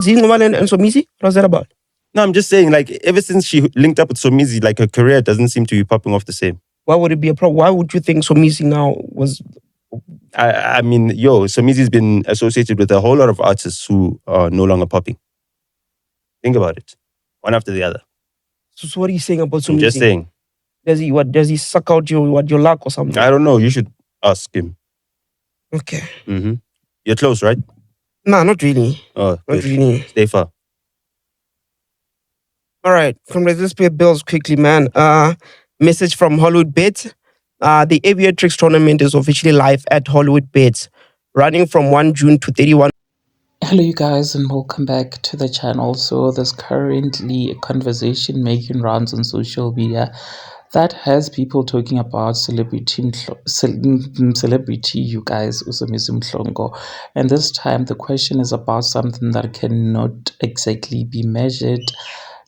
Zingomane and Somizi? What's that about? No, I'm just saying, like, ever since she linked up with Somizi, like, her career doesn't seem to be popping off the same. Why would it be a problem? Why would you think Somizi now was... I mean, Somizi's been associated with a whole lot of artists who are no longer popping. Think about it. One after the other. So what are you saying about Somizi? I'm just saying. Does he suck out your luck or something? I don't know. You should ask him. Okay. Mm-hmm. You're close, right? Nah, not really. Oh, Not good. really. Stay far. All right. Let's pay bills quickly, man. Message from Hollywood Bet. The Aviatrix tournament is officially live at Hollywood Bet, running from 1 June to 31. Hello you guys and welcome back to the channel. So there's currently a conversation making rounds on social media that has people talking about celebrity you guys, Usomizi Mhlongo. And this time the question is about something that cannot exactly be measured,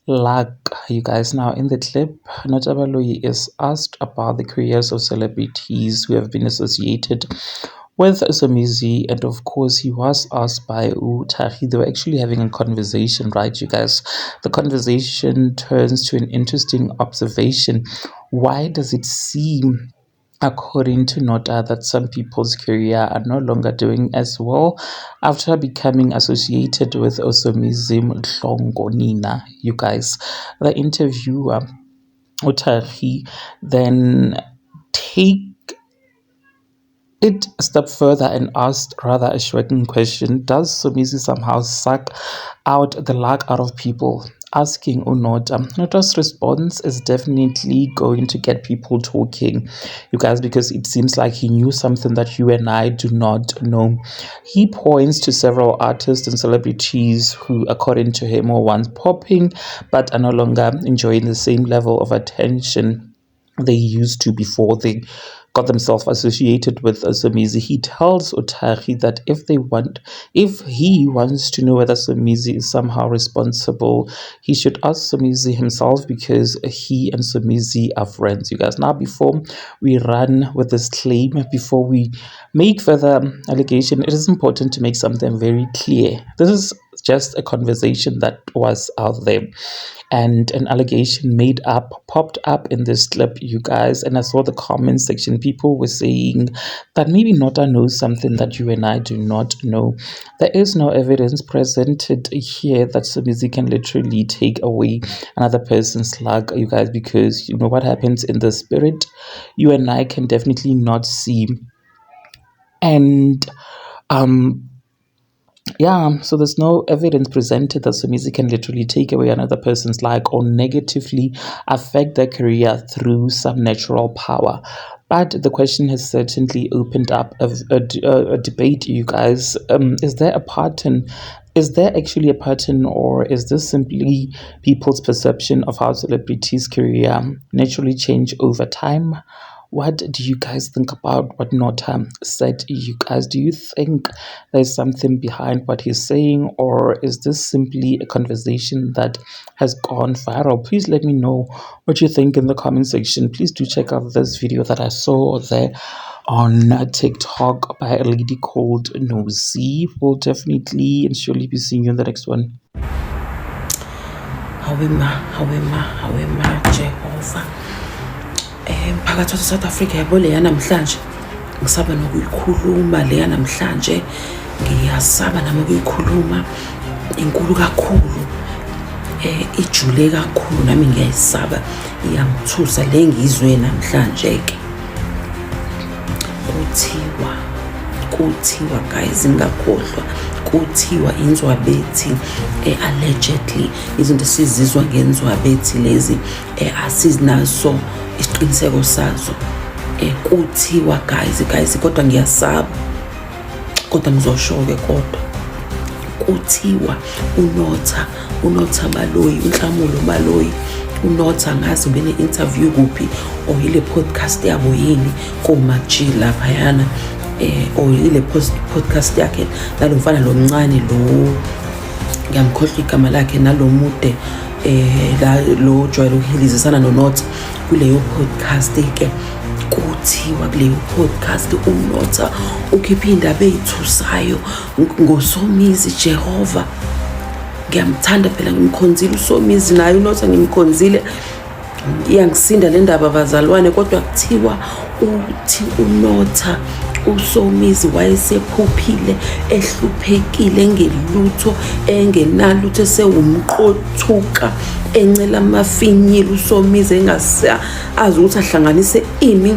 like you guys. Now in the clip, Notabaloyi is asked about the careers of celebrities who have been associated with Somizi, and of course he was asked by Utahi. They were actually having a conversation, right, you guys? The conversation turns to an interesting observation. Why does it seem, according to Nota, that some people's career are no longer doing as well after becoming associated with Somizi Mhlongo Nina, you guys? The interviewer Utahi then take it a step further and asked rather a striking question. Does Somizi somehow suck out the luck out of people? Asking Unota. Nota's response is definitely going to get people talking, you guys, because it seems like he knew something that you and I do not know. He points to several artists and celebrities who, according to him, were once popping but are no longer enjoying the same level of attention they used to before they got themselves associated with Somizi. He tells Utahi that if he wants to know whether Somizi is somehow responsible, he should ask Somizi himself, because he and Somizi are friends, you guys. Now, before we run with this claim, before we make further allegation, it is important to make something very clear. This is just a conversation that was out there, and an allegation popped up in this clip, you guys. And I saw the comment section, people were saying that maybe Nota knows something that you and I do not know. There is no evidence presented here that Somizi can literally take away another person's luck, you guys, because you know what happens in the spirit, you and I can definitely not see. And so there's no evidence presented that Somizi can literally take away another person's life or negatively affect their career through some natural power. But the question has certainly opened up a debate, you guys. Is there a pattern? Is there actually a pattern, or is this simply people's perception of how celebrities' career naturally change over time? What do you guys think about what Nota said, you guys? Do you think there's something behind what he's saying, or is this simply a conversation that has gone viral? Please let me know what you think in the comment section. Please do check out this video that I saw there on TikTok by a lady called Nosy. We'll definitely and surely be seeing you in the next one. Hawema, Jehovah. Phakathi South Africa yabo le yanamhlanje ngisaba nokuyikhuluma le yanamhlanje, ngiyasaba nami ukuyikhuluma, inkulu kakhulu, ijule kakhulu, nami ngiyayisaba, iyangithusa le ngizwe namhlanje ke. Kuthiwa guys, ngakhohlwa, kuthiwa inzwabethi allegedly izinto sizizwa ngenzwabethi lezi asizinaso isiqiniseko sazo, kuthiwa guys, kodwa ngiyasaba, kodwa ngizosho-ke. Kodwa kuthiwa uNotha Baloyi, uNhlamulo Baloyi, uNotha ngazi ube ne-interview kuphi, or ile podcast yabo yini koMaG laphayana, or ile podcast yakhe nalo mfana lo mncane lo, ngiyamkhohlwa igama lakhe, nalo mude lo jwayele ukuhilizisana noNotha kuleyo podcast ke. Kuthiwa kuleyo podcast uNotha ukhipha indaba ezithusayo ngoSomizi, Jehova. ngiyamthanda phela, ngimkhonzile uSomizi, naye uNotha ngimkhonzile. Iyangisinda le ndaba bazalwane, kodwa kuthiwa uthi uNotha uSomizi wayesephuphile, ehluphekile, engelutho, engenalutho, esewumqothuka, encela amafinyila uSomizi, engasazi ukuthi ahlanganise imi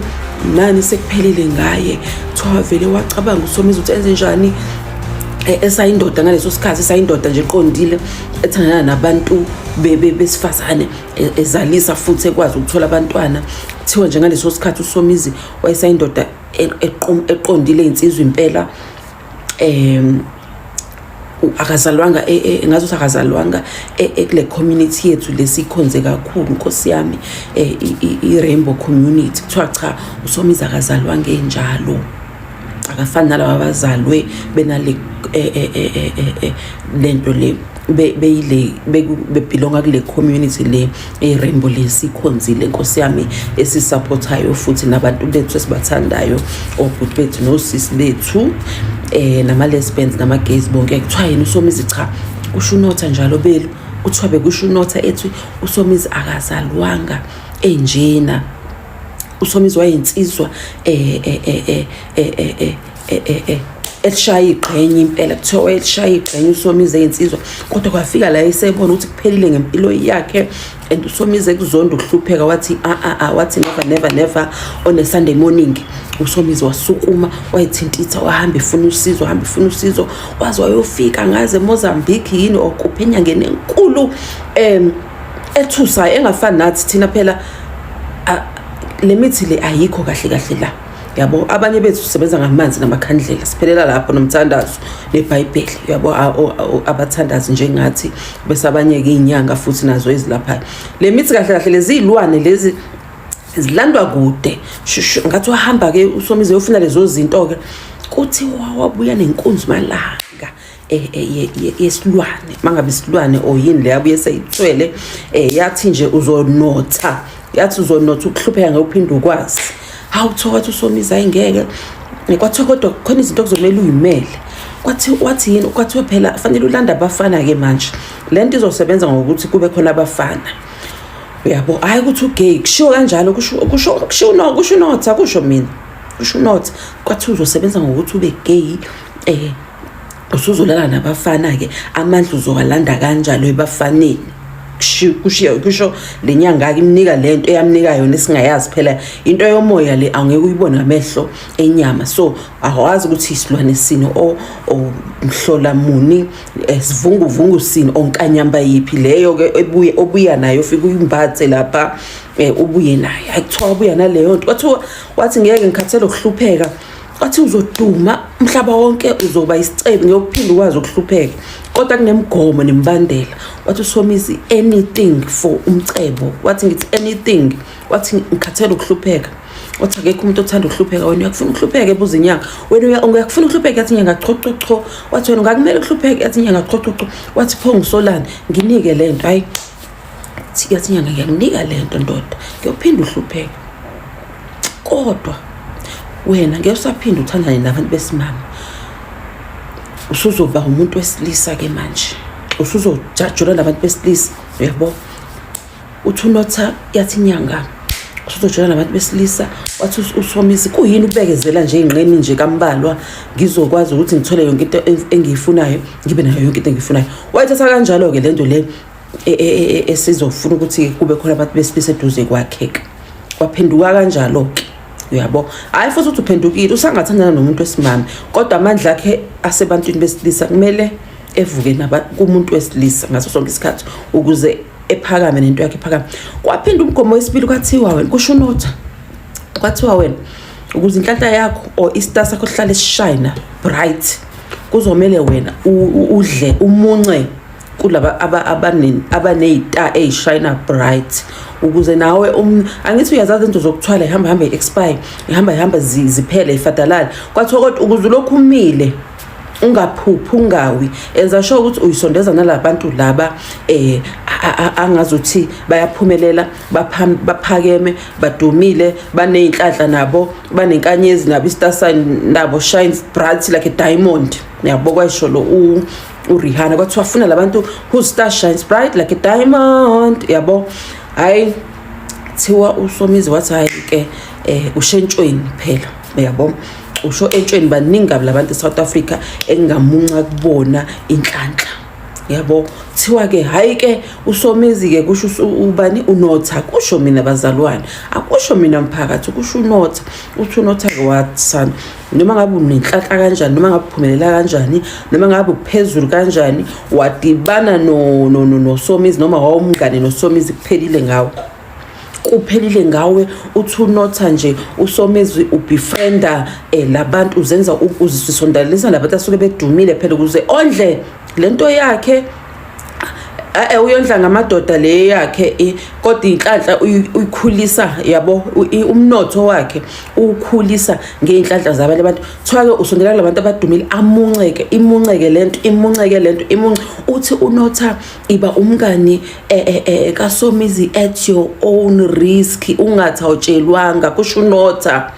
nani, sekuphelile ngaye. Kuthiwa vele wacabanga uSomizi ukuthi enze njani, esayindoda ngaleso sikhathi, esayindoda nje eqondile, ethandana nabantu besifazane, ezalisa futhi ekwazi ukuthola abantwana. Kuthiwa nje ngaleso sikhathi uSomizi wayesayindoda eqondile, insizwa impela, akazalwanga ngathi akazalwanga kule community yethu lesikhonze kakhulu, Nkosi yami, i-Rainbow community. Kuthiwa cha, uSomizi akazalwanga enjalo, akafani nalabo abazalwe benale lento le bebelonga kule community le e-Rainbow lesikhonzile, Nkosi yami, esisupportayo futhi nabantu bethu esibathandayo, obhuti bethu nosisi bethu, nama-lesbians nama-gays bonke. Kuthiwa yena uSomizi cha, kusho uNotha njalo belu, kuthiwa bekusho uNotha ethi uSomizi akazalwanga enjena. uSomizi wayinsizwa elishaya igqenye impela. Kuthiwa wayelishaya igqenye uSomizi eyinsizwa, kodwa kwafika la esebona ukuthi kuphelile ngempilo yakhe, and uSomizi ekuzonda ukuhlupheka, wathi wathi never on a Sunday morning uSomizi wasukuma, wayithintitha, wahamba efuna usizo, waze wayofika ngaze Mozambique yini okuphe enyangeni enkulu ethusayo, engafani nathi thina phela. Le mithi le ayikho kahle la, yabo. Abanye bethu sisebenza ngamanzi namakhandlela, siphelela lapho nomthandazo neBhayibheli, yabo, abathandazi njengathi, bese abanye ke inyanga futhi nazo ezilaphayo. Le mithi kahle lezi ilwane lezi zilandwa kude, ngathi wahamba ke uSomizi uyofuna lezo zinto ke, kuthi wabuya nenkunzi malanga yesilwane, mangabe isilwane oyini le yabuye seyithwele, yathi nje uzonotha, ukuhlupheka ngeuphinde ukwazi. Hawu, kuthiwa wathi uSomizi ayingeke, kwathiwa kodwa khona izinto kuzomela uyimele. Wathi yini, kwathiwa phela fanele ulanda abafana ke manje, lento izosebenza ngokuthi kube khona abafana, yabo. Hayi ukuthi ugay, kushiwo kanjalo, kusho uNotha, kusho mina, kusho uNotha. Kwathiwa uzosebenza ngokuthi ube gay, usuzolala nabafana ke, amandla uzowalanda kanjalo ebafaneni. Kusho lenyanga ke imnika lento eyamnika yona esingayazi phela, into yomoya le angeke uyibone ngamehlo enyama. So awazi ukuthi isilwane sini umhlola muni, sivunguvungu sini, onkanyamba yipi leyo ke obuya nayo, ufika uyimbathe lapha, ubuye nayo. Ayikuthiwa ubuya naleyo nto, kwathiwa wathi ngeke ngikhathele ukuhlupheka, wathi uzoduma umhlaba wonke, uzoba isicebi ngiyokuphinda ukwazi ukuhlupheka, kodwa kunemigomo nemibandela. Wathi uSomizi anything for umcebo, wathi ngithi anything, wathi ngikhathele ukuhlupheka, wathi akekho umuntu othanda ukuhlupheka. Wena uyakufuna ukuhlupheka ebuza inyanga, wena ungakufuna ukuhlupheka, yathi inyanga cho. Wathi wena ungakumele ukuhlupheka, yathi inyanga cho. Wathi pho ngisolana nginike lento, hayi yathi inyanga ngiyakunika lento ndoda, ngiyophinda uhlupheka, kodwa wena ngeke usaphinda uthandane nabantu besimama, usuzoba umuntu wesilisa ke manje, usuzojajula nabantu besilisa, yabo. Uthi uNotha, yathi inyanga usuzojula nabantu besilisa. Wathi uSomizi kuyini ukubekezela nje ingqeni nje kambalwa, ngizokwazi ukuthi ngithole yonke into engiyifunayo, ngibe nayo yonke into engiyifunayo. Wayithatha kanjalo ke lento le esizofuna ukuthi kube khona abantu besilisa eduze kwakhe, kwaphenduka kanjalo ke, yabo. Hayi futhi uthi uphendukile, usangathandana nomuntu wesimama, kodwa amandla akhe asebantwini besilisa kumele evuke kumuntu wesilisa ngaso sonke isikhathi ukuze ephakame nento yakhe ephakame. Kwaphinda umgomo wesibili, kwathiwa wena, kusho uNotha, kwathiwa wena ukuze inhlanhla yakho or istar sakho sihlale sishine bright, kuzomela wena udle umunce kulaba abanezita ezishine bright, ukuze nawe angithi uyazazi into zokuthwala ihamba expire, ihamba ziphele ifadalala. Kwathiwa kodwa ukuze lokhu umile, ungaphuphi, ungawi, enza sure ukuthi uyisondeza nalabantu laba angazuthi bayaphumelela, baphakeme, badumile, baneyinhlanhla nabo, banenkanyezi nabo, istar sign nabo shines bright like a diamond, yabo. Kwasho lo uRihanna kwathiwa afuna labantu whose star shines bright like a diamond yabo. Hayi thiwa uSomizi wathi hayi ke ushentshweni phela yabo. Usho entshweni baningi labantu eSouth Africa engamunca kubona inhlanhla yabo. Thiwa ke hayi ke uSomizi ke kusho ubani uNotha, kusho mina bazalwane, akusho mina mphakathi, kusho uNotha. Uthi uNotha ke wathana noma ngabe unenhlanhla kanjani, noma ngabe uphumelela kanjani, noma ngabe uphezulu kanjani, wadibana no Somizi noma wawumngane noSomizi kuphelile ngawe. Kuphelile ngawe. Uthi uNotha nje uSomizi ubefrienda labantu uzenza uzisondelisa labantu asuke bedumile phela ukuze ondle lento yakhe. Uyondla ngamadoda le yakhe kodwa inhlanhla uyikhulisa yabo. Umnotho wakhe ukhulisa ngeinhlanhla zabanye abantu. Thwake usondela labantu abadumile amunceke, imunceke lento. Uthi uNotha iba umngani kaSomizi at your own risk, ungathi awutshelwanga, kusho uNotha.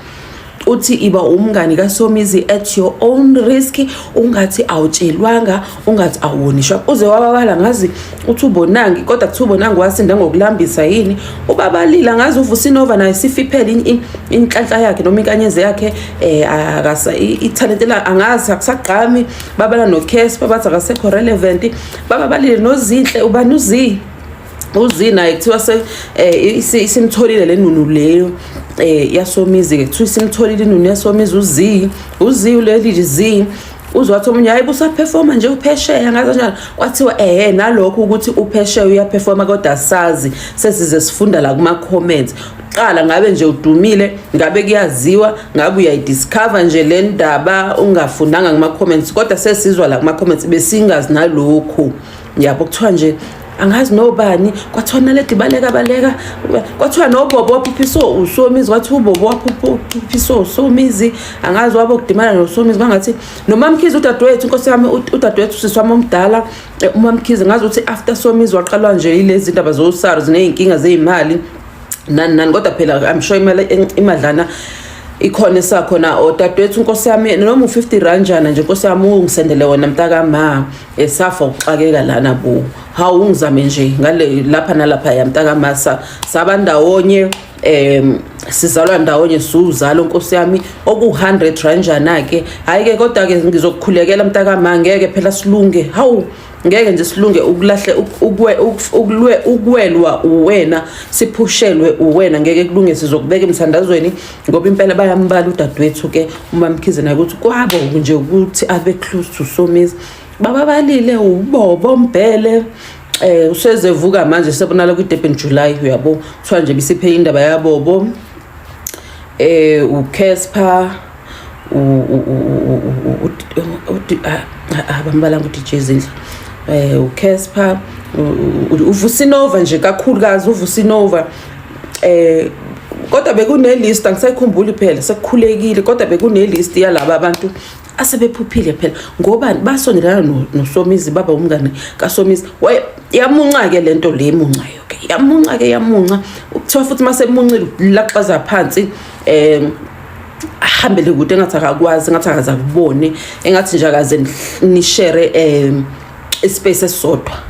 Uthi iba umngani kaSomizi at your own risk, ungathi awutshelwanga, ungathi awonishwa. Uze wababala ngazi uthi ubonangi, kodwa kuthi ubonangi wasinda ngokulambisa yini. Ubabalila ngazi uVusinova naye sifiphele inhlanhla yakhe noma inkanyeze yakhe akasa italent la angazi akusagqami. Babala noCasper bathi akasekho relevant. Bababalile noZinhle ubani uzi naye kuthiwa isimtholile lenunu leyo yaSomizi ke kuthiwa isimtholile inunu yaSomizi uzi uleli zi uzwathi omunye hayi busaperforma nje uphesheya ngathi kanjani. Kwathiwa nalokho ukuthi uphesheya uyaperforma kodwa sazi sesize sifunda la kuma comments. Qala ngabe nje udumile, ngabe kuyaziwa, ngabe uyayidiscover nje le ndaba ungafundanga kuma comments, kodwa sesizwa la kuma comments besingazi nalokho yabo. Kuthiwa nje angazi nobani, kwathiwa naledi baleka kwathiwa noBobo waphuphiso uSomizi, kwathi uBobo waphuphiso uSomizi, angazi wabo kudimana noSomizi bangathi noMamkhize udadewethu, inkosi yami udadewethu sisi wami omdala uMamkhize. Ngazi ukuthi after Somizi waqalwa nje ilezi ndaba zoSARS nezinkinga zeimali nani kodwa phela I'm sure imadlana ikhona sakhona odadewethu. Inkosi yami noma u50 njana nje, inkosi yami ungisendele wona mntakama esafa ukuxakeka lana bu hawu ungizame nje ngale lapha nalapha yamntakama sabandawonye sizalwa ndawonye suzalo inkosi yami oku100 njana ke. Hayi ke kodwa ke ngizokukhulekela mntakama, ngeke phela silunge, hawu ngeke nje silunge ukulahle ukwelwa uwena, siphushelwe uwena, ngeke kulunge. Sizokubeka emthandazweni ngoba impela bayambala udadewethu ke uMamkhize naye ukuthi kwabo nje ukuthi abe close to Somizi. Bababalile uBobo Mbhele usezevuka manje sebonala kuDurban July uyabo. Kuthiwa nje bisiphe indaba yaBobo uCasper abambala nguDJ Zinhle uCasper uVusinova nje kakhulukazi uVusinova. Kodwa bekunelist angisayikhumbuli phela, sekukhulekile kodwa bekunelist yalabo abantu asebephuphile phela ngoba basondelana noSomizi, baba umngane kaSomizi. Yamunca ke lento le emuncayo ke yamunca ukuthiwa futhi masemuncile laqaza phansi ahambele kude engathi akakwazi, engathi akaza kubone, engathi nje akaze nishare ispace esodwa.